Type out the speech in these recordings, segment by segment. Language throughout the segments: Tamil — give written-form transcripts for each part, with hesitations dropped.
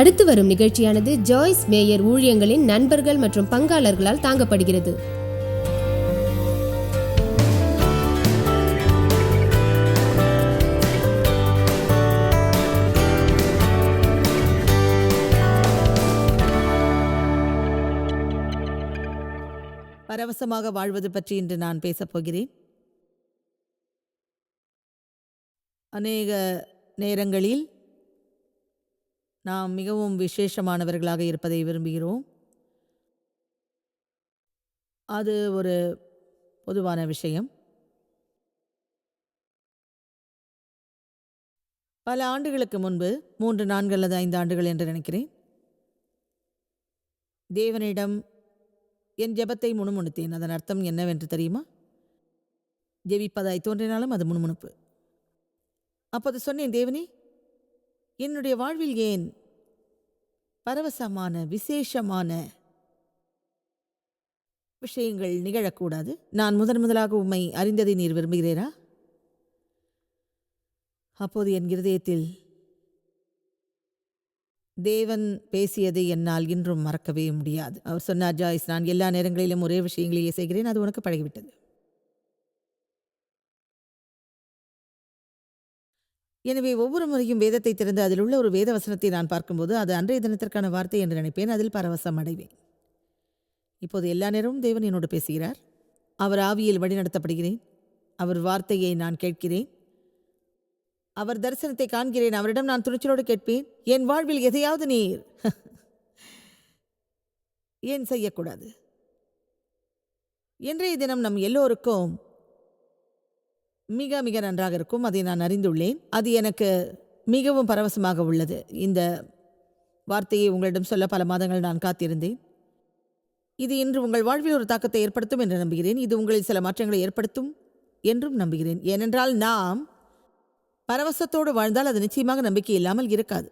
அடுத்து வரும் நிகழ்ச்சியானது ஜாய்ஸ் மேயர் ஊழியங்களின் நண்பர்கள் மற்றும் பங்காளர்களால் தாங்கப்படுகிறது. பரவசமாக வாழ்வது பற்றி இன்று நான் பேசப் போகிறேன். அநேக நேரங்களில் நாம் மிகவும் விசேஷமானவர்களாக இருப்பதை விரும்புகிறோம். அது ஒரு பொதுவான விஷயம். பல ஆண்டுகளுக்கு முன்பு 3, 4 அல்லது 5 ஆண்டுகள் என்று நினைக்கிறேன், தேவனிடம் என் ஜெபத்தை முணுமுணுத்தேன். அதன் அர்த்தம் என்னவென்று தெரியுமா? ஜெபிப்பதாய் தோன்றினாலும் அது முணுமுணுப்பு. அப்போது சொன்னேன், தேவனே, என்னுடைய வாழ்வில் ஏன் பரவசமான விசேஷமான விஷயங்கள் நிகழக்கூடாது? நான் முதலாக உம்மை அறிந்ததை நீர் விரும்புகிறீரா? அப்போது என் இருதயத்தில் தேவன் பேசியதை என்னால் இன்றும் மறக்கவே முடியாது. அவர் சொன்னார், ஜாய்ஸ், நான் எல்லா நேரங்களிலும் ஒரே விஷயங்களையே செய்கிறேன், அது உனக்கு பழகிவிட்டது. எனவே ஒவ்வொரு முறையும் வேதத்தை திறந்து அதில் உள்ள ஒரு வேத வசனத்தை நான் பார்க்கும்போது அது அன்றைய தினத்திற்கான வார்த்தை என்று நினைப்பேன். அதில் பரவசம் அடைவேன். இப்போது எல்லா நேரமும் தேவன் என்னோடு பேசுகிறார். அவர் ஆவியில் வழிநடத்தப்படுகிறேன். அவர் வார்த்தையை நான் கேட்கிறேன். அவர் தரிசனத்தை காண்கிறேன். அவரிடம் நான் துணிச்சலோடு கேட்பேன், என் வாழ்வில் எதையாவது நீர் ஏன் செய்யக்கூடாது? இன்றைய தினம் நம் எல்லோருக்கும் மிக மிக நன்றாக இருக்கும். அதை நான் அறிந்துள்ளேன். அது எனக்கு மிகவும் பரவசமாக உள்ளது. இந்த வார்த்தையை உங்களிடம் சொல்ல பல மாதங்கள் நான் காத்திருந்தேன். இது இன்று உங்கள் வாழ்வில் ஒரு தாக்கத்தை ஏற்படுத்தும் என்று நம்புகிறேன். இது உங்களில் சில மாற்றங்களை ஏற்படுத்தும் என்றும் நம்புகிறேன். ஏனென்றால் நாம் பரவசத்தோடு வாழ்ந்தால் அது நிச்சயமாக நம்பிக்கை இல்லாமல் இருக்காது.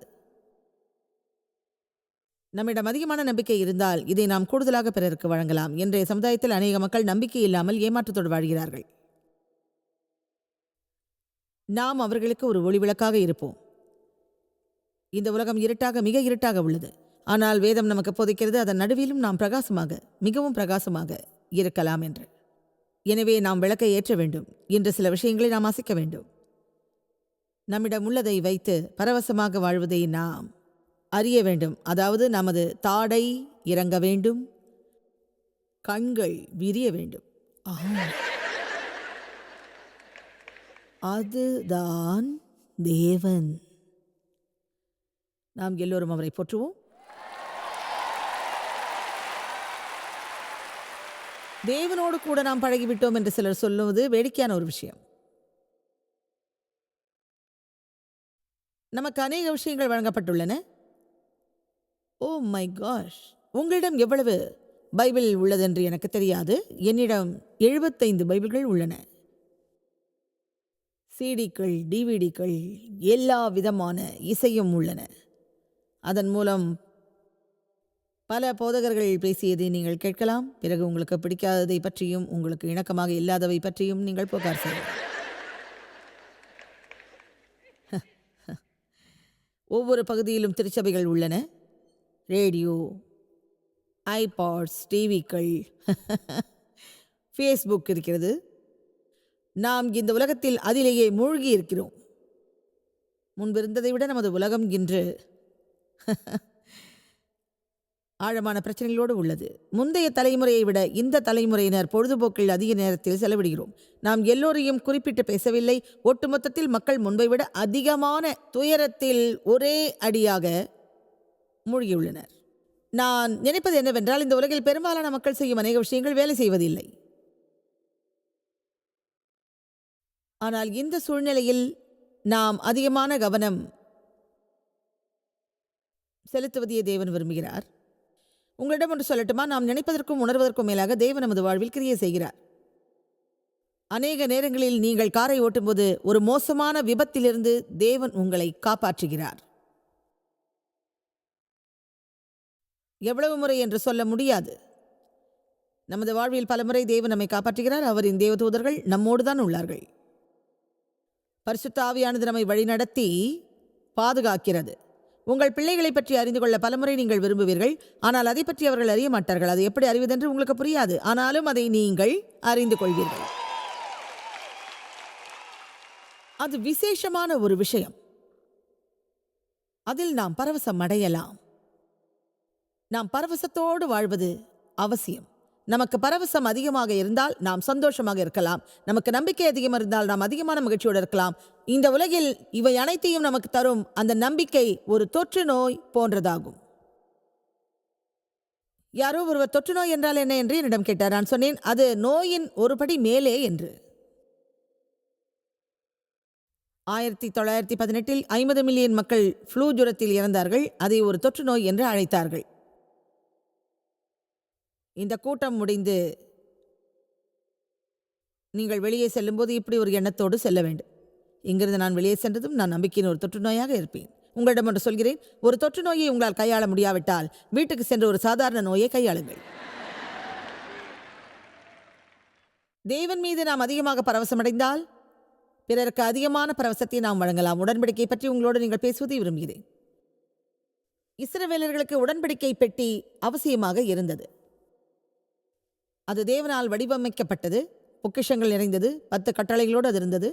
நம்மிடம் அதிகமான நம்பிக்கை இருந்தால் இதை நாம் கூடுதலாக பிறருக்கு வழங்கலாம். இன்றைய சமுதாயத்தில் அநேக மக்கள் நம்பிக்கை இல்லாமல் ஏமாற்றத்தோடு வாழ்கிறார்கள். நாம் அவர்களுக்கு ஒரு ஒளிவிளக்காக இருப்போம். இந்த உலகம் இருட்டாக, மிக இருட்டாக உள்ளது. ஆனால் வேதம் நமக்கு போதிக்கிறது, அதன் நடுவிலும் நாம் பிரகாசமாக, மிகவும் பிரகாசமாக இருக்கலாம் என்று. எனவே நாம் விளக்கை ஏற்ற வேண்டும். இன்று சில விஷயங்களை நாம் அசைக்க வேண்டும். நம்மிடம் உள்ளதை வைத்து பரவசமாக வாழ்வதை நாம் அறிய வேண்டும். அதாவது நமது தாடை இறங்க வேண்டும், கண்கள் விரிய வேண்டும். அதுதான் தேவன். நாம் எல்லோரும் அவரை போற்றுவோம். தேவனோடு கூட நாம் பழகிவிட்டோம் என்று சிலர் சொல்லுவது வேடிக்கையான ஒரு விஷயம். நமக்கு அநேக விஷயங்கள் வழங்கப்பட்டுள்ளன. ஓ மை காஷ், உங்களிடம் எவ்வளவு பைபிள் உள்ளதென்று எனக்கு தெரியாது. என்னிடம் 75 பைபிள்கள் உள்ளன. சிடிக்கள், டிவிடிக்கள், எல்லா விதமான இசையும் உள்ளன. அதன் மூலம் பல போதகர்கள் பேசியதை நீங்கள் கேட்கலாம். பிறகு உங்களுக்கு பிடிக்காததை பற்றியும் உங்களுக்கு இணக்கமாக இல்லாதவை பற்றியும் நீங்கள் புகார் செய்யலாம். ஒவ்வொரு பகுதியிலும் திருச்சபைகள் உள்ளன. ரேடியோ, ஐபாட்ஸ், டிவிக்கள், ஃபேஸ்புக் இருக்கிறது. நாம் இந்த உலகத்தில் அதிலேயே மூழ்கி இருக்கிறோம். முன்பிருந்ததை விட நமது உலகம் இன்று ஆழமான பிரச்சனைகளோடு உள்ளது. முந்தைய தலைமுறையை விட இந்த தலைமுறையினர் பொழுதுபோக்கில் அதிக நேரத்தில் செலவிடுகிறோம். நாம் எல்லோரையும் குறிப்பிட்டு பேசவில்லை. ஒட்டுமொத்தத்தில் மக்கள் முன்பை விட அதிகமான துயரத்தில் ஒரே அடியாக மூழ்கியுள்ளனர். நான் நினைப்பது என்னவென்றால், இந்த உலகில் பெரும்பாலான மக்கள் செய்யும் அநேக விஷயங்கள் வேலை செய்வதில்லை. ஆனால் இந்த சூழ்நிலையில் நாம் அதிகமான கவனம் செலுத்துவதையே தேவன் விரும்புகிறார். உங்களிடம் ஒன்று சொல்லட்டுமா? நாம் நினைப்பதற்கும் உணர்வதற்கும் மேலாக தேவன் நமது வாழ்வில் கிரியை செய்கிறார். அநேக நேரங்களில் நீங்கள் காரை ஓட்டும்போது ஒரு மோசமான விபத்திலிருந்து தேவன் உங்களை காப்பாற்றுகிறார். எவ்வளவு முறை என்று சொல்ல முடியாது. நமது வாழ்வில் பலமுறை தேவன் நம்மை காப்பாற்றுகிறார். அவரின் தேவதூதர்கள் நம்மோடு தான் உள்ளார்கள். பரிசுத்த ஆவியானது நம்மை வழிநடத்தி பாதுகாக்கிறது. உங்கள் பிள்ளைகளை பற்றி அறிந்து கொள்ள பலமுறை நீங்கள் விரும்புவீர்கள், ஆனால் அதை பற்றி அவர்கள் அறிய மாட்டார்கள். அது எப்படி அறிவதென்று உங்களுக்கு புரியாது, ஆனாலும் அதை நீங்கள் அறிந்து கொள்வீர்கள். அது விசேஷமான ஒரு விஷயம். அதில் நாம் பரவசம் அடையலாம். நாம் பரவசத்தோடு வாழ்வது அவசியம். நமக்கு பரவசம் அதிகமாக இருந்தால் நாம் சந்தோஷமாக இருக்கலாம். நமக்கு நம்பிக்கை அதிகம் இருந்தால் நாம் அதிகமான மகிழ்ச்சியோடு இருக்கலாம். இந்த உலகில் இவை அனைத்தையும் நமக்கு தரும் அந்த நம்பிக்கை ஒரு தொற்று நோய் போன்றதாகும். யாரோ ஒருவர் தொற்று நோய் என்றால் என்ன என்று என்னிடம் கேட்டார். நான் சொன்னேன், அது நோயின் ஒரு படி மேலே என்று. 1918 50 மில்லியன் மக்கள் ஃப்ளூ ஜுரத்தில் இறந்தார்கள். அதை ஒரு தொற்று நோய் என்று அழைத்தார்கள். இந்த கூட்டம் முடிந்து நீங்கள் வெளியே செல்லும்போது இப்படி ஒரு எண்ணத்தோடு செல்ல வேண்டும். இங்கிருந்து நான் வெளியே சென்றதும் நான் நம்பிக்கையின் ஒரு தொற்று நோயாக இருப்பேன். உங்களிடம் ஒன்று சொல்கிறேன், ஒரு தொற்று நோயை உங்களால் கையாள முடியாவிட்டால் வீட்டுக்கு சென்று ஒரு சாதாரண நோயை கையாளுங்கள். தேவன் மீது நாம் அதிகமாக பரவசமடைந்தால் பிறருக்கு அதிகமான பரவசத்தை நாம் வழங்கலாம். உடன்படிக்கை பற்றி உங்களோடு நீங்கள் பேசுவதை விரும்புகிறேன். இஸ்ரவேலர்களுக்கு உடன்படிக்கை பெட்டி அவசியமாக இருந்தது. அது தேவனால் வடிவமைக்கப்பட்டது, பொக்கிஷங்கள் நிறைந்தது, 10 கட்டளைகளோடு அது இருந்தது.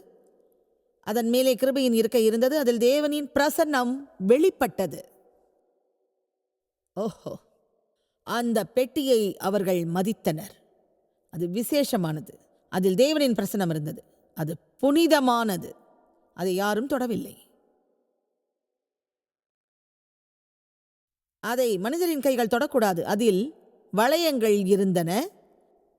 அதன் மேலே கிருபையின் இருக்கை இருந்தது. அதில் தேவனின் பிரசன்னம் வெளிப்பட்டது. ஓஹோ, அந்த பெட்டியை அவர்கள் மதித்தனர். அது விசேஷமானது. அதில் தேவனின் பிரசன்னம் இருந்தது. அது புனிதமானது. அதை யாரும் தொடவில்லை. அதை மனிதரின் கைகள் தொடக்கூடாது. அதில் வளையங்கள் இருந்தன.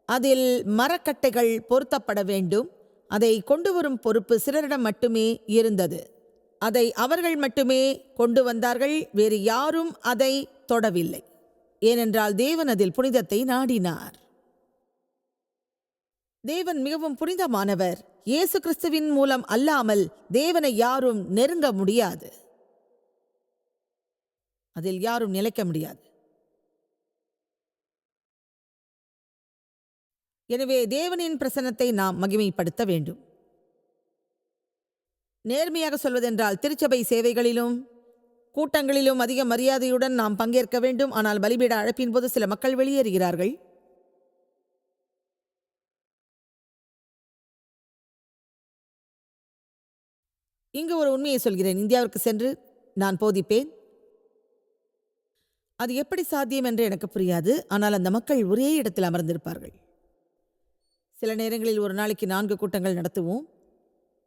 அதில் மரக்கட்டைகள் பொருத்தப்பட வேண்டும். அதை கொண்டு வரும் பொறுப்பு சிலரிடம் மட்டுமே இருந்தது. அதை அவர்கள் மட்டுமே கொண்டு வந்தார்கள். வேறு யாரும் அதை தொடவில்லை. ஏனென்றால் தேவன் அதில் புனிதத்தை நாடினார். தேவன் மிகவும் புனிதமானவர். இயேசு கிறிஸ்துவின் மூலம் அல்லாமல் தேவனை யாரும் நெருங்க முடியாது. அதில் யாரும் நிலைக்க முடியாது. எனவே தேவனின் பிரசன்னத்தை நாம் மகிமைப்படுத்த வேண்டும். நேர்மையாக சொல்வதென்றால் திருச்சபை சேவைகளிலும் கூட்டங்களிலும் அதிக மரியாதையுடன் நாம் பங்கேற்க வேண்டும். ஆனால் பலிபீட அழைப்பின் போது சில மக்கள் வெளியேறுகிறார்கள். இங்கு ஒரு உண்மையை சொல்கிறேன். இந்தியாவிற்கு சென்று நான் போதிப்பேன். அது எப்படி சாத்தியம் என்று எனக்கு புரியாது. ஆனால் அந்த மக்கள் ஒரே இடத்தில் அமர்ந்திருப்பார்கள். சில நேரங்களில் ஒரு நாளைக்கு 4 கூட்டங்கள் நடத்துவோம்.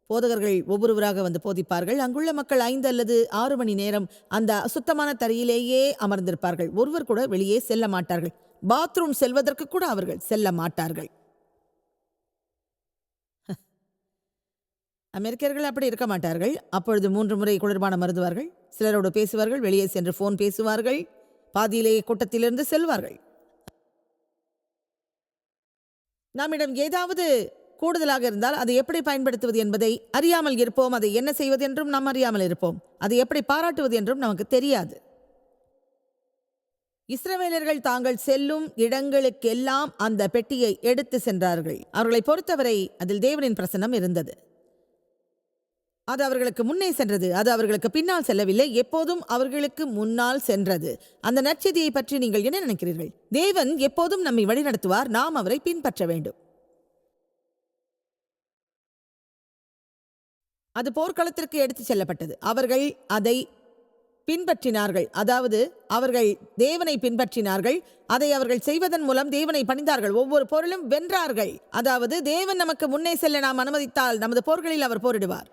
போதகர்கள் ஒவ்வொருவராக வந்து போதிப்பார்கள். அங்குள்ள மக்கள் 5 அல்லது 6 மணி நேரம் அந்த அசுத்தமான தரையிலேயே அமர்ந்திருப்பார்கள். ஒருவர் கூட வெளியே செல்ல மாட்டார்கள். பாத்ரூம் செல்வதற்கு கூட அவர்கள் செல்ல மாட்டார்கள். அமெரிக்கர்கள் அப்படி இருக்க மாட்டார்கள். அப்பொழுது 3 முறை குளிர்பானம் அருந்துவார்கள். சிலரோடு பேசுவார்கள். வெளியே சென்று போன் பேசுவார்கள். பாதியிலேயே கூட்டத்திலிருந்து செல்வார்கள். நம்மிடம் ஏதாவது கூடுதலாக இருந்தால் அதை எப்படி பயன்படுத்துவது என்பதை அறியாமல் இருப்போம். அதை என்ன செய்வது என்றும் நாம் அறியாமல் இருப்போம். அதை எப்படி பாராட்டுவது என்றும் நமக்கு தெரியாது. இஸ்ரவேலர்கள் தாங்கள் செல்லும் இடங்களுக்கெல்லாம் அந்த பெட்டியை எடுத்து சென்றார்கள். அவர்களை பொறுத்தவரை அதில் தேவனின் பிரசன்னம் இருந்தது. அது அவர்களுக்கு முன்னே சென்றது. அது அவர்களுக்கு பின்னால் செல்லவில்லை. எப்போதும் அவர்களுக்கு முன்னால் சென்றது. அந்த நற்செய்தியை பற்றி நீங்கள் என்ன நினைக்கிறீர்கள்? தேவன் எப்போதும் நம்மை வழிநடத்துவார். நாம் அவரை பின்பற்ற வேண்டும். அது போர்க்களத்திற்கு எடுத்துச் செல்லப்பட்டது. அவர்கள் அதை பின்பற்றினார்கள். அதாவது அவர்கள் தேவனை பின்பற்றினார்கள். அதை அவர்கள் செய்வதன் மூலம் தேவனை பணிந்தார்கள். ஒவ்வொரு போரிலும் வென்றார்கள். அதாவது தேவன் நமக்கு முன்னே செல்ல நாம் அனுமதித்தால் நமது போர்களில் அவர் போரிடுவார்.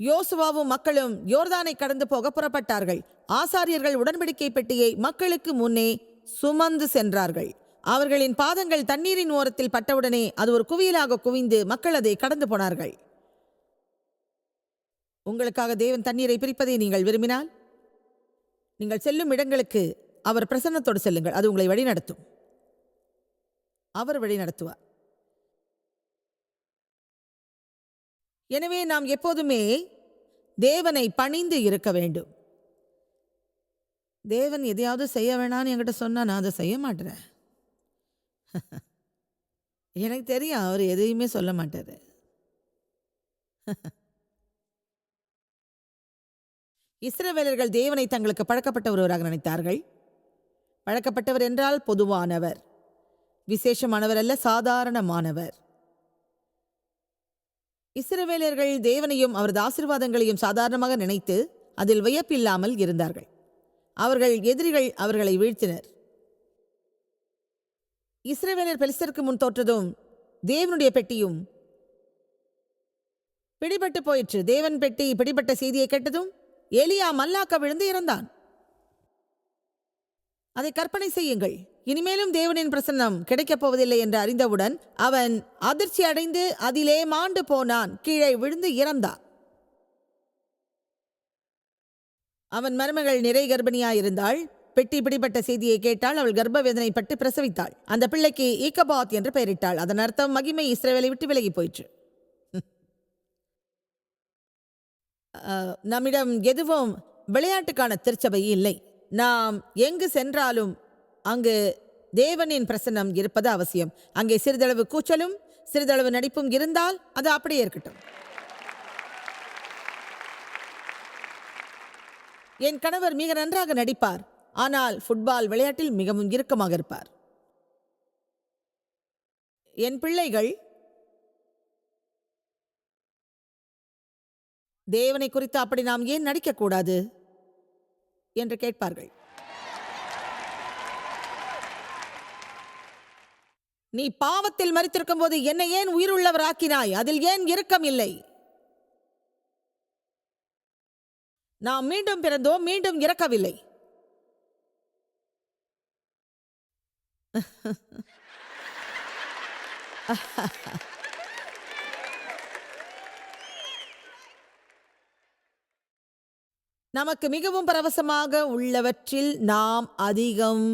யோசுவாவும் மக்களும் யோர்தானை கடந்து போக புறப்பட்டார்கள். ஆசாரியர்கள் உடன்படிக்கை பெட்டியை மக்களுக்கு முன்னே சுமந்து சென்றார்கள். அவர்களின் பாதங்கள் தண்ணீரின் ஓரத்தில் பட்டவுடனே அது ஒரு குவியலாக குவிந்து மக்கள் அதை கடந்து போனார்கள். உங்களுக்காக தேவன் தண்ணீரை பிரிப்பதை நீங்கள் விரும்பினால் நீங்கள் செல்லும் இடங்களுக்கு அவர் பிரசன்னத்தோடு செல்லுங்கள். அது உங்களை வழிநடத்தும். அவர் வழிநடத்துவார். எனவே நாம் எப்போதுமே தேவனை பணிந்து இருக்க வேண்டும். தேவன் எதையாவது செய்ய வேணான்னு என்கிட்ட சொன்னா நான் அதை செய்ய மாட்டேன். எனக்கு தெரியும் அவர் எதையுமே சொல்ல மாட்டாரு. இஸ்ரவேலர்கள் தேவனை தங்களுக்கு பழக்கப்பட்ட ஒருவராக நினைத்தார்கள். பழக்கப்பட்டவர் என்றால் பொதுவானவர், விசேஷமானவர் அல்ல, சாதாரணமானவர். இஸ்ரவேலர்கள் தேவனையும் அவரது ஆசீர்வாதங்களையும் சாதாரணமாக நினைத்து அதில் வியப்பில்லாமல் இருந்தார்கள். அவர்கள் எதிரிகள் அவர்களை வீழ்த்தினர். இஸ்ரவேலர் பெலிஸ்தருக்கு முன் தோற்றதும் தேவனுடைய பெட்டியும் பிடிபட்டு போயிற்று. தேவன் பெட்டி பிடிபட்ட செய்தியை கேட்டதும் எலியா மல்லாக்க விழுந்து இறந்தான். அதை கற்பனை செய்யுங்கள். இனிமேலும் தேவனின் பிரசன்னம் கிடைக்கப் போவதில்லை என்று அறிந்தவுடன் அவன் அதிர்ச்சி அடைந்து அதிலே மாண்டு போனான், கீழே விழுந்து இறந்தான். அவன் மருமகள் நிறை கர்ப்பிணியாயிருந்தாள். பெட்டி பிடிபட்ட செய்தியை கேட்டால் அவள் கர்ப்ப வேதனைப்பட்டு பிரசவித்தாள். அந்த பிள்ளைக்கு ஈக்கபாத் என்று பெயரிட்டாள். அதன் அர்த்தம் மகிமை இஸ்ரவேலை விட்டு விலகி போயிற்று. நம்மிடம் எதுவும் விளையாட்டுக்கான திருச்சபை இல்லை. நாம் எங்கு சென்றாலும் அங்கு தேவனின் பிரசன்னம் இருப்பது அவசியம். அங்கே சிறிதளவு கூச்சலும் சிறிதளவு நடிப்பும் இருந்தால் அது அப்படியே இருக்கட்டும். என் கணவர் மிக நன்றாக நடிப்பார், ஆனால் ஃபுட்பால் விளையாட்டில் மிகவும் இறுக்கமாக இருப்பார். என் பிள்ளைகள் தேவனை குறித்து அப்படி நாம் ஏன் நடிக்கக்கூடாது என்று கேட்பார்கள். நீ பாவத்தில் மரித்திருக்கும் போது என்னை ஏன் உயிருள்ளவர் ஆக்கினாய்? அதில் ஏன் இரக்கம் இல்லை? நாம் மீண்டும் பிறந்தோம், மீண்டும் இறக்கவில்லை. நமக்கு மிகவும் பரவசமாக உள்ளவற்றில் நாம் அதிகம்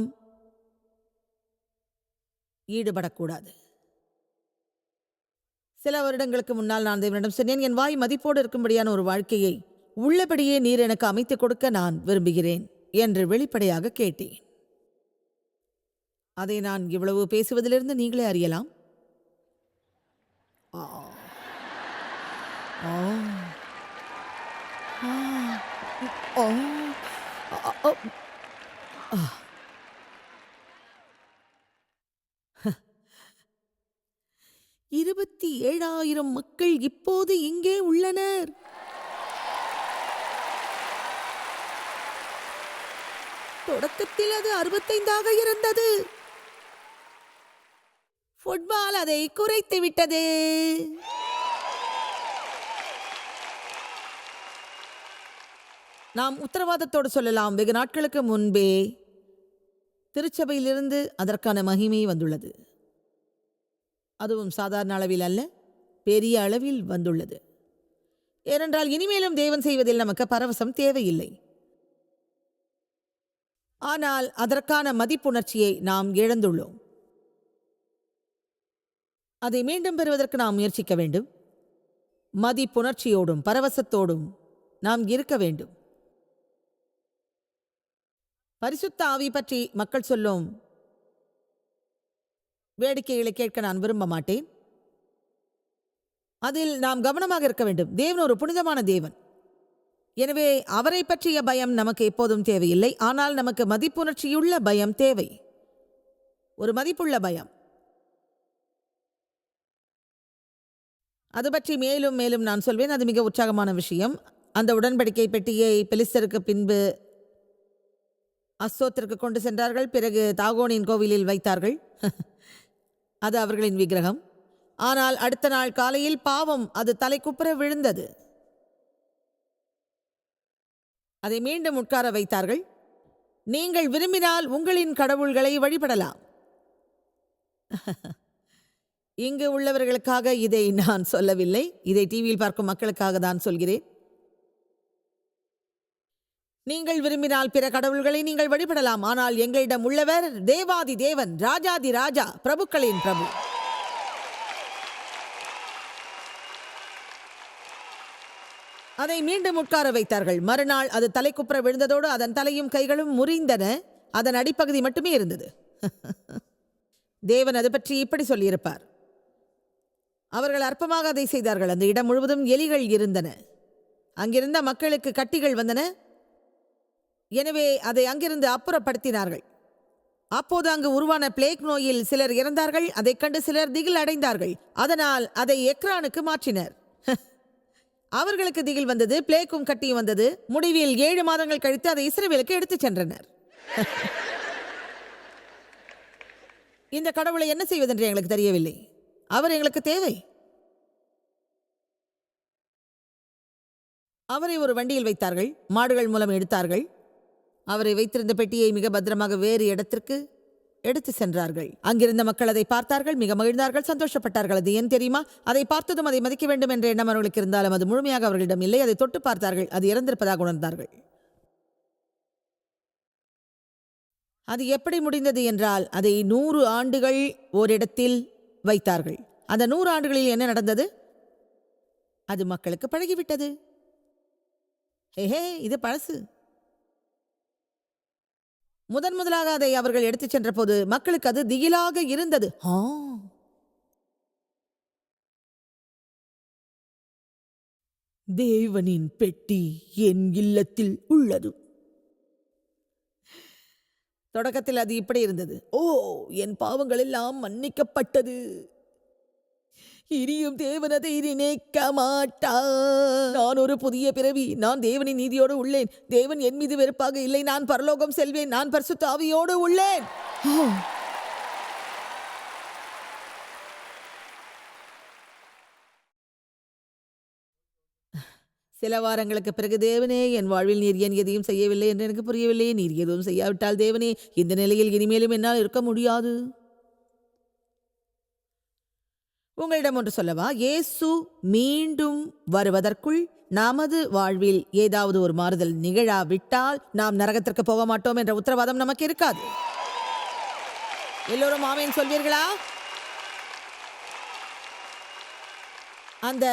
ஈடுபடக்கூடாது. சில வருடங்களுக்கு முன்னால் நான் தேவனிடம் சொன்னேன், என் வாய் மதிப்போடு இருக்கும்படியான ஒரு வாழ்க்கையை உள்ளபடியே நீர் எனக்கு அமைத்துக் கொடுக்க நான் விரும்புகிறேன் என்று வெளிப்படையாக கேட்டேன். அதை நான் இவ்வளவு பேசுவதிலிருந்து நீங்களே அறியலாம். ஓ 27,000 மக்கள் இப்போது இங்கே உள்ளனர். தொடக்கத்தில் அது 65ஆக இருந்தது. ஃபுட்பால் அதை குறைத்து விட்டது. நாம் உத்தரவாதத்தோடு சொல்லலாம், வெகு நாட்களுக்கு முன்பே திருச்சபையிலிருந்து அதற்கான மகிமை வந்துள்ளது. அதுவும் சாதாரண அளவில் அல்ல, பெரிய அளவில் வந்துள்ளது. ஏனென்றால் இனிமேலும் தேவன் செய்வதில் நமக்கு பரவசம் தேவையில்லை. ஆனால் அதற்கான மதிப்புணர்ச்சியை நாம் இழந்துள்ளோம். அதை மீண்டும் பெறுவதற்கு நாம் முயற்சிக்க வேண்டும். மதிப்புணர்ச்சியோடும் பரவசத்தோடும் நாம் இருக்க வேண்டும். பரிசுத்த ஆவி பற்றி மக்கள் சொல்லும் வேடிக்கைகளை கேட்க நான் விரும்ப மாட்டேன். அதில் நாம் கவனமாக இருக்க வேண்டும். தேவன் ஒரு புனிதமான தேவன். எனவே அவரை பற்றிய பயம் நமக்கு எப்போதும் தேவையில்லை. ஆனால் நமக்கு மதிப்புணர்ச்சியுள்ள பயம் தேவை, ஒரு மதிப்புள்ள பயம். அது பற்றி மேலும் மேலும் நான் சொல்வேன். அது மிக உற்சாகமான விஷயம். அந்த உடன்படிக்கை பெட்டியை பெலிஸ்தருக்கு பின்பு அஸ்தோத்திற்கு கொண்டு சென்றார்கள். பிறகு தாகோனின் கோவிலில் வைத்தார்கள். அது அவர்களின் விக்கிரகம். ஆனால் அடுத்த நாள் காலையில் பாவம் அது தலைக்குப்புற விழுந்தது. அதை மீண்டும் உட்கார வைத்தார்கள். நீங்கள் விரும்பினால் உங்களின் கடவுள்களை வழிபடலாம். இங்கு உள்ளவர்களுக்காக இதை நான் சொல்லவில்லை, இதை டிவியில் பார்க்கும் மக்களுக்காக தான் சொல்கிறேன். நீங்கள் விரும்பினால் பிற கடவுள்களை நீங்கள் வழிபடலாம். ஆனால் எங்களிடம் உள்ளவர் தேவாதி தேவன், ராஜாதி ராஜா, பிரபுக்களின் பிரபு. அதை மீண்டும் உட்கார வைத்தார்கள். மறுநாள் அது தலைக்குப்புற விழுந்ததோடு அதன் தலையும் கைகளும் முறிந்தன. அதன் அடிப்பகுதி மட்டுமே இருந்தது. தேவன் அது பற்றி இப்படி சொல்லியிருப்பார், அவர்கள் அற்பமாக அதை செய்தார்கள். அந்த இடம் முழுவதும் எலிகள் இருந்தன. அங்கிருந்த மக்களுக்கு கட்டிகள் வந்தன. எனவே அதை அங்கிருந்து அப்புறப்படுத்தினார்கள். அப்போது அங்கு உருவான பிளேக் நோயில் சிலர் இறந்தார்கள். அதைக் கண்டு சிலர் திகில் அடைந்தார்கள். அதனால் அதை எக்ரானுக்கு மாற்றினர். அவர்களுக்கு திகில் வந்தது, பிளேக்கும் கட்டியும் வந்தது. முடிவில் 7 மாதங்கள் கழித்து அதை இஸ்ரவேலுக்கு எடுத்துச் சென்றனர். இந்த கடவுளை என்ன செய்வதென்று எங்களுக்கு தெரியவில்லை. அவர் எங்களுக்கு தேவை. அவரை ஒரு வண்டியில் வைத்தார்கள். மாடுகள் மூலம் எடுத்தார்கள். அவரை வைத்திருந்த பெட்டியை மிக பத்திரமாக வேறு இடத்திற்கு எடுத்து சென்றார்கள். அங்கிருந்த மக்கள் அதை பார்த்தார்கள், மிக மகிழ்ந்தார்கள், சந்தோஷப்பட்டார்கள். அது ஏன் தெரியுமா? அதை பார்த்ததும் அதை மதிக்க வேண்டும் என்ற எண்ணம் அவர்களுக்கு இருந்தாலும் அது முழுமையாக அவர்களிடம் இல்லை. அதை தொட்டு பார்த்தார்கள், அது இறந்திருப்பதாக உணர்ந்தார்கள். அது எப்படி முடிந்தது என்றால், அதை 100 ஆண்டுகள் ஓரிடத்தில் வைத்தார்கள். அந்த 100 ஆண்டுகளில் என்ன நடந்தது? அது மக்களுக்கு பழகிவிட்டது. இது பழசு. முதலாக அதை அவர்கள் எடுத்துச் சென்ற போது மக்களுக்கு அது திகிலாக இருந்தது. தேவனின் பெட்டி என் இல்லத்தில் உள்ளது. தொடக்கத்தில் அது இப்படி இருந்தது. என் பாவங்கள் எல்லாம் மன்னிக்கப்பட்டது. இனியும் தேவன் அதை நினைக்க மாட்டார். நான் ஒரு புதிய பிறவி. நான் தேவனின் நீதியோடு உள்ளேன். தேவன் என் மீது வெறுப்பாக இல்லை. நான் பரலோகம் செல்வேன். நான் பரிசுத்த ஆவியோடு உள்ளேன். சில வாரங்களுக்கு பிறகு, தேவனே, என் வாழ்வில் நீர் ஏன் எதையும் செய்யவில்லை என்று எனக்கு புரியவில்லை. நீர் எதுவும் செய்யாவிட்டால் தேவனே, இந்த நிலையில் இனிமேலும் என்னால் இருக்க முடியாது. உங்களிடம் ஒன்று சொல்லவா? இயேசு மீண்டும் வருவதற்குள் நமது வாழ்வில் ஏதாவது ஒரு மாறுதல் நிகழாவிட்டால் நாம் நரகத்திற்கு போக மாட்டோம் என்ற உத்தரவாதம் நமக்கு இருக்காது. எல்லோரும் ஆமென் சொல்வீர்களா? அந்த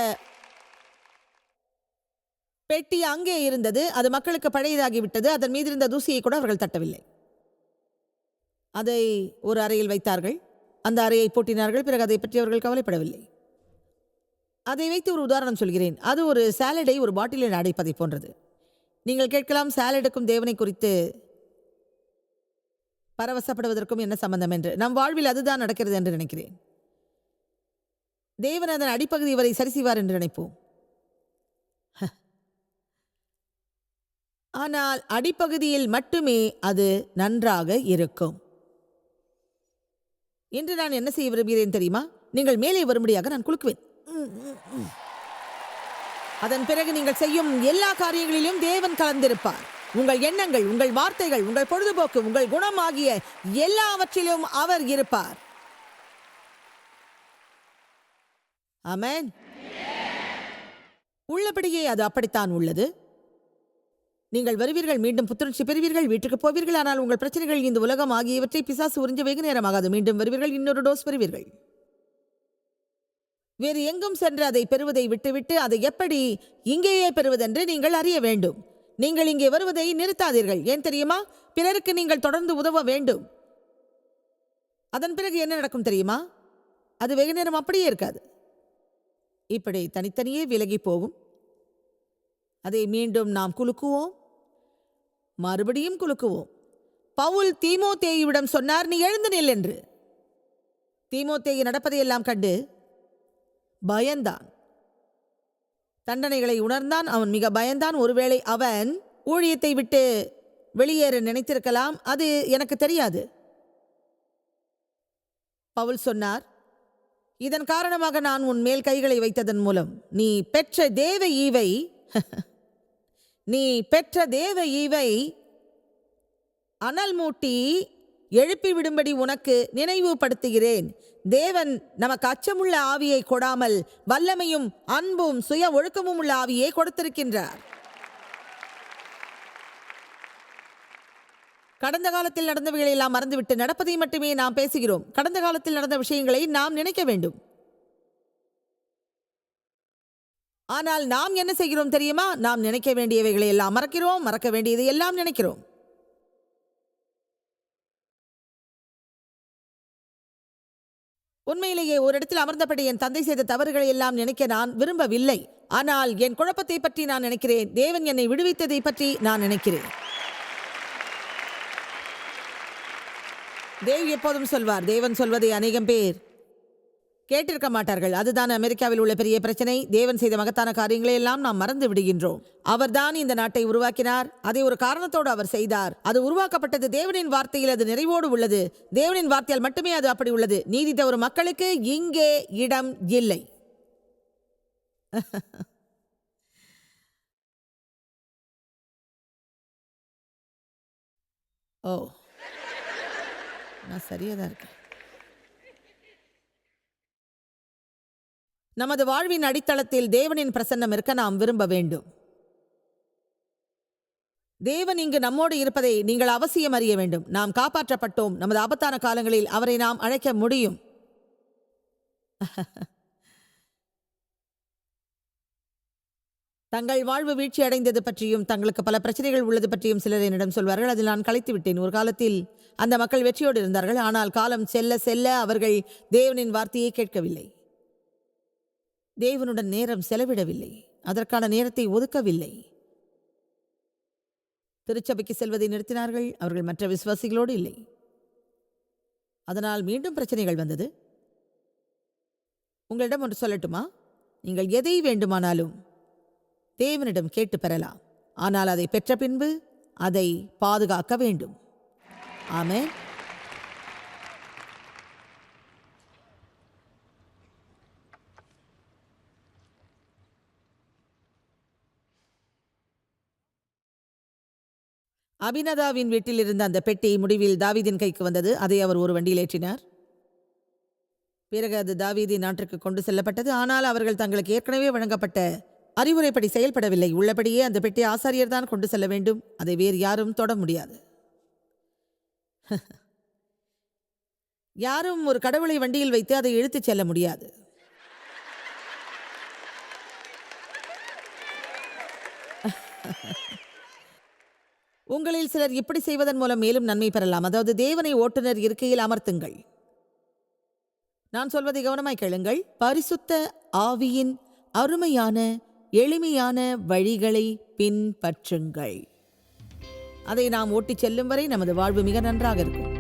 பெட்டி அங்கே இருந்தது. அது மக்களுக்கு பழையதாகிவிட்டது. அதன் மீது இருந்த தூசியை கூட அவர்கள் தட்டவில்லை. அதை ஒரு அறையில் வைத்தார்கள். அந்த அறையை பூட்டினார்கள். பிறகு அதை பற்றி அவர்கள் கவலைப்படவில்லை. அதை வைத்து ஒரு உதாரணம் சொல்கிறேன். அது ஒரு சாலடை ஒரு பாட்டிலில் அடைப்பதை போன்றது. நீங்கள் கேட்கலாம், சாலடுக்கும் தேவனை குறித்து பரவசப்படுவதற்கும் என்ன சம்பந்தம் என்று. நம் வாழ்வில் அதுதான் நடக்கிறது என்று நினைக்கிறேன். தேவன் அதன் அடிப்பகுதி வரை சரி செய்வார் என்று நினைப்போம். ஆனால் அடிப்பகுதியில் மட்டுமே அது நன்றாக இருக்கும். இன்று நான் என்ன செய்ய விரும்புகிறேன் தெரியுமா? நீங்கள் மேலே வரும்படியாக நான் குலுக்குவேன். அதன் பிறகு நீங்கள் செய்யும் எல்லா காரியங்களிலும் தேவன் கலந்திருப்பார். உங்கள் எண்ணங்கள், உங்கள் வார்த்தைகள், உங்கள் பொழுதுபோக்கு, உங்கள் குணம் ஆகிய எல்லாவற்றிலும் அவர் இருப்பார். ஆமென். உள்ளபடியே அது அப்படித்தான் உள்ளது. நீங்கள் வருவீர்கள், மீண்டும் புத்துணர்ச்சி பெறுவீர்கள், வீட்டுக்கு போவீர்கள். ஆனால் உங்கள் பிரச்சனைகள், இந்த உலகம் ஆகியவற்றை பிசாசு உறிஞ்ச வெகு நேரமாகாது. மீண்டும் வருவீர்கள், இன்னொரு டோஸ் பெறுவீர்கள். வேறு எங்கும் சென்று அதை பெறுவதை விட்டுவிட்டு அதை எப்படி இங்கேயே பெறுவதென்று நீங்கள் அறிய வேண்டும். நீங்கள் இங்கே வருவதை நிறுத்தாதீர்கள். ஏன் தெரியுமா? பிறருக்கு நீங்கள் தொடர்ந்து உதவ வேண்டும். அதன் பிறகு என்ன நடக்கும் தெரியுமா? அது வெகு நேரம் அப்படியே இருக்காது. இப்படி தனித்தனியே விலகி போகும். அதை மீண்டும் நாம் குலுக்குவோம், மறுபடியும் குலுக்குவோம். பவுல் தீமோத்தேயுவிடம் சொன்னார், நீ எழுந்து நில் என்று. தீமோத்தேயு நடப்பதையெல்லாம் கண்டு பயந்தான். தண்டனைகளை உணர்ந்தான். அவன் மிக பயந்தான். ஒருவேளை அவன் ஊழியத்தை விட்டு வெளியேற நினைத்திருக்கலாம். அது எனக்கு தெரியாது. பவுல் சொன்னார், இதன் காரணமாக நான் உன் மேல் கைகளை வைத்ததன் மூலம் நீ பெற்ற தேவ ஈவை அனல் மூட்டி எழுப்பிவிடும்படி உனக்கு நினைவுபடுத்துகிறேன். தேவன் நமக்கு அச்சமுள்ள ஆவியை கொடாமல் வல்லமையும் அன்பும் சுய ஒழுக்கமும் உள்ள ஆவியை கொடுத்திருக்கின்றார். கடந்த காலத்தில் நடந்தவைகளை எல்லாம் மறந்துவிட்டு நடப்பதை மட்டுமே நாம் பேசுகிறோம். கடந்த காலத்தில் நடந்த விஷயங்களை நாம் நினைக்க வேண்டும். ஆனால் நாம் என்ன செய்கிறோம் தெரியுமா? நாம் நினைக்க வேண்டியவைகளை எல்லாம் மறக்கிறோம், மறக்க வேண்டியதை எல்லாம் நினைக்கிறோம். உண்மையிலேயே ஒரு இடத்தில் அமர்ந்தபடி என் தந்தை செய்த தவறுகளை எல்லாம் நினைக்க நான் விரும்பவில்லை. ஆனால் என் குழப்பத்தை பற்றி நான் நினைக்கிறேன். தேவன் என்னை விடுவித்ததை பற்றி நான் நினைக்கிறேன். தேவ் எப்போதும் சொல்வார், தேவன் சொல்வதை அநேகம் பேர் கேட்டிருக்க மாட்டார்கள். அதுதான் அமெரிக்காவில் உள்ள பெரிய பிரச்சனை. தேவன் செய்த மகத்தான காரியங்களை எல்லாம் நாம் மறந்து விடுகின்றோம். அவர்தான் இந்த நாட்டை உருவாக்கினார். அதை ஒரு காரணத்தோடு அவர் செய்தார். அது உருவாக்கப்பட்டது தேவனின் வார்த்தையில். அது நிறைவோடு உள்ளது. தேவனின் வார்த்தையால் மட்டுமே அது அப்படி உள்ளது. நீதி தவறும் மக்களுக்கு இங்கே இடம் இல்லை. ஓ, நான் சரியாதான் இருக்கேன். நமது வாழ்வின் அடித்தளத்தில் தேவனின் பிரசன்னம் இருக்க நாம் விரும்ப வேண்டும். தேவன் இங்கு நம்மோடு இருப்பதை நீங்கள் அவசியம் அறிய வேண்டும். நாம் காப்பாற்றப்பட்டோம். நமது ஆபத்தான காலங்களில் அவரை நாம் அழைக்க முடியும். தங்கள் வாழ்வு வீழ்ச்சி அடைந்தது பற்றியும் தங்களுக்கு பல பிரச்சனைகள் உள்ளது பற்றியும் சிலர் என்னிடம் சொல்வார்கள். அதில் நான் கலைத்து விட்டேன். ஒரு காலத்தில் அந்த மக்கள் வெற்றியோடு இருந்தார்கள். ஆனால் காலம் செல்ல செல்ல அவர்கள் தேவனின் வார்த்தையை கேட்கவில்லை. தேவனுடன் நேரம் செலவிடவில்லை. அதற்கான நேரத்தை ஒதுக்கவில்லை. திருச்சபைக்கு செல்வதை நிறுத்தினார்கள். அவர்கள் மற்ற விசுவாசிகளோடு இல்லை. அதனால் மீண்டும் பிரச்சனைகள் வந்தது. உங்களிடம் ஒன்று சொல்லட்டுமா? நீங்கள் எதை வேண்டுமானாலும் தேவனிடம் கேட்டு பெறலாம். ஆனால் அதை பெற்ற பின்பு அதை பாதுகாக்க வேண்டும். ஆமென். அபினதாவின் வீட்டில் இருந்த அந்த பெட்டி முடிவில் தாவீதின் கைக்கு வந்தது. அதை அவர் ஒரு வண்டியில் ஏற்றினார். பிறகு அது தாவீதின் நாட்டிற்கு கொண்டு செல்லப்பட்டது. ஆனால் அவர்கள் தங்களுக்கு ஏற்கனவே வழங்கப்பட்ட அறிவுரைப்படி செயல்படவில்லை. உள்ளபடியே அந்த பெட்டி ஆசாரியர் தான் கொண்டு செல்ல வேண்டும். அதை வேறு யாரும் தொட முடியாது. யாரும் ஒரு கடவுளை வண்டியில் வைத்து அதை இழுத்துச் செல்ல முடியாது. உங்களில் சிலர் இப்படி செய்வதன் மூலம் மேலும் நன்மை பெறலாம். அதாவது தேவனை ஓட்டுநர் இருக்கையில் அமர்த்துங்கள். நான் சொல்வதை கவனமாய் கேளுங்கள். பரிசுத்த ஆவியின் அருமையான எளிமையான வழிகளை பின்பற்றுங்கள். அதை நாம் ஓட்டிச் செல்லும் வரை நமது வாழ்வு மிக நன்றாக இருக்கும்.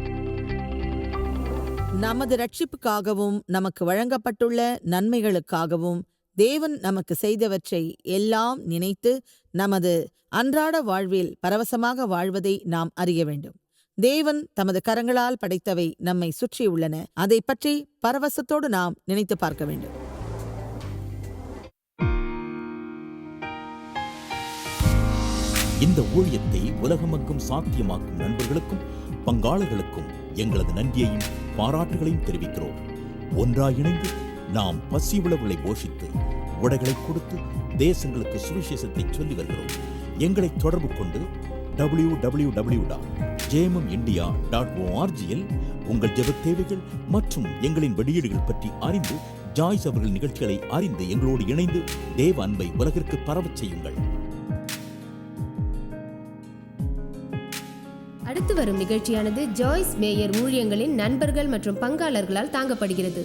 நமது ரட்சிப்புக்காகவும் நமக்கு வழங்கப்பட்டுள்ள நன்மைகளுக்காகவும் தேவன் நமக்கு செய்தவற்றை எல்லாம் நினைத்து நமது அன்றாட வாழ்வில் பரவசமாக வாழ்வதை நாம் அறிய வேண்டும். தேவன் தமது கரங்களால் படைத்தவை நம்மை சுற்றியுள்ளன. அதை பற்றி பரவசத்தோடு நாம் நினைத்து பார்க்க வேண்டும். இந்த ஊழியத்தை உலகமெங்கும் சாத்தியமாக்கும் நண்பர்களுக்கும் பங்காளர்களுக்கும் எங்களது நன்றியையும் பாராட்டுகளையும் தெரிவிக்கிறோம். ஒன்றாய் இணைந்து நாம் பசியுள்ளவர்களை போஷித்து உடைகளை கொடுத்து தேசங்களுக்கு சுவிசேஷத்தை சொல்லி வருகிறோம். எங்களை தொடர்பு கொண்டு www.jmumindia.org-இல் உங்கள் ஜெபத் தேவைகள் மற்றும் எங்களின் வெளியீடுகள் பற்றி அறிந்து ஜாய்ஸ் அவர்கள் நிகழ்ச்சிகளை அறிந்து எங்களோடு இணைந்து தேவ அன்பை உலகிற்கு பரவச் செய்யுங்கள். அடுத்து வரும் நிகழ்ச்சியானது ஜாய்ஸ் மேயர் ஊழியங்களின் நண்பர்கள் மற்றும் பங்காளர்களால் தாங்கப்படுகிறது.